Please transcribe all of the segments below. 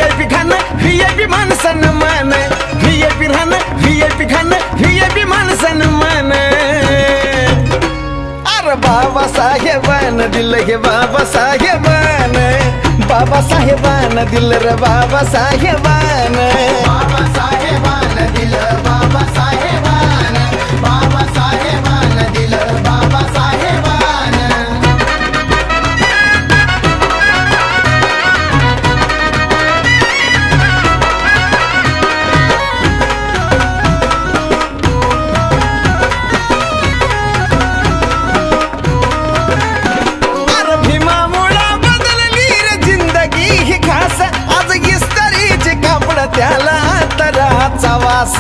VIP खाणं VIP माणसानं मान VIP राहणं VIP खाणं VIP माणसानं मान अरे बाबासाहेबानं दिलं हे बाबासाहेबानं बाबासाहेबानं दिलं रे बाबासाहेबानं बाबासाहेबानं दिलं बाबासाहेबानं बाबासाहेबानं दिलं बाबासाहेबानं अरे भीमामुळं बदलली रे जिंदगी ही खास आज इस्त्रीचे कापड त्याला अंतराचा वास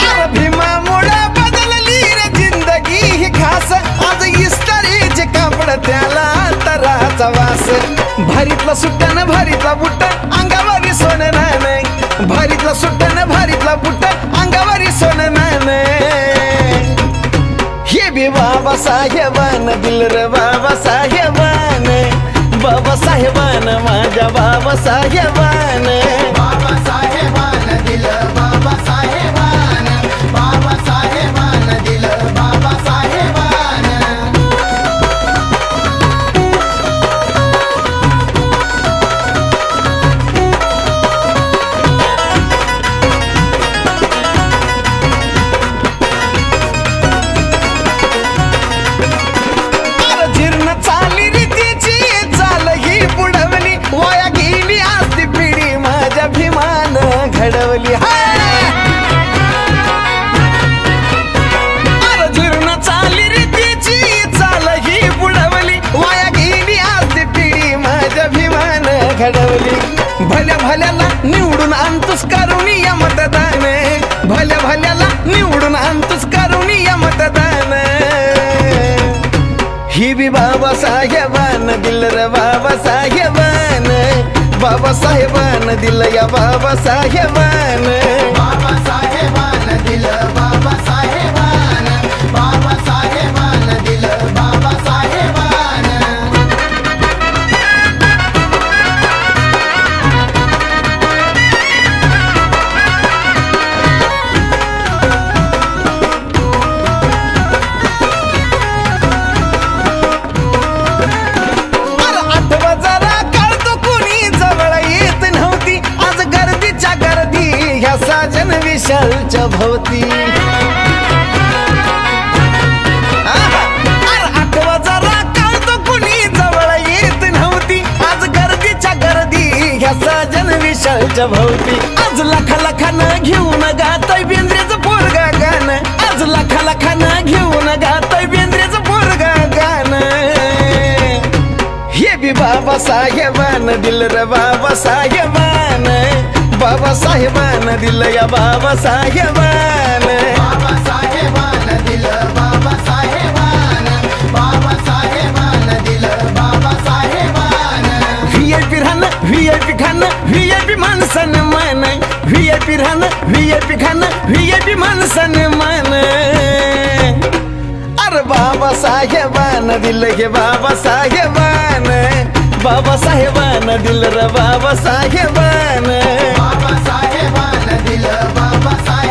अरे भीमामुळं बदलली रे जिंदगी ही खास आज इस्त्रीचे कापड त्याला अंतराचा वास भारीतला सुट्टानं भारीतला बुट्टा अंगावरी सोनं नाणं भारीतला सुट्टानं भारीतला बुट्टा अंगावरी सोनं नाणं हे बी बाबासाहेबानं दिलं रे बाबासाहेबानं बाबासाहेबानं माझ्या बाबासाहेबानं बाबासाहेबानं दिलं बाबासाहेबानं बाबासाहेबानं दिलं बाबासाहेबानं अरे जीर्ण चाली रीतीची चाल ही बुडवली वाया गेली असती पिढी माझ्या भीमानं घडवली अरे जीर्ण चाली रीतीची चाल ही बुडवली वाया गेली असती पिढी माझ्या भीमानं घडवली भल्या भल्याला निवडून आणतोस करुणीय मतदान भल्या भल्याला निवडून आणतोस करुणीय मतदान ही बी बाबासाहेबानं दिलं रे बाबासाहेबानं बाबासाहेबानं दिलं या बाबासाहेबानं बाबासाहेबानं दिलं बाबासाहेबानं बाबासाहेबानं दिलं बाबासाहेबानं अरे आठवा जरा कळतो कुणी जवळ येत नव्हती आज गर्दीच्या गर्दी ह्या साजन विशालच्या भोवती अरे आठवा जरा कळतो कुणी जवळ येत नव्हती आज गर्दीच्या गर्दी ह्या साजन विशालच्या भोवती आज लाखा लाखानं घेऊन गातय बेंद्रेचं पोरगा गाणं आज लाखा लाखानं घेऊन गातय बेंद्रेचं पोरगा गाणं हे बी बाबासाहेबानं दिलं रे बाबासाहेबानं बाबासाहेबानं दिलं या बाबासाहेबानं बाबासाहेबानं दिलं बाबासाहेबानं बाबासाहेबानं दिलं बाबासाहेबानं VIP राहणं VIP खाणं VIP माणसानं मान VIP राहणं VIP खाणं VIP माणसानं मान अरे बाबासाहेबानं दिलं हे बाबासाहेबानं बाबासाहेबानं दिलं रे बाबासाहेबानं बाबासाहेबानं दिलं बाबासाहेबानं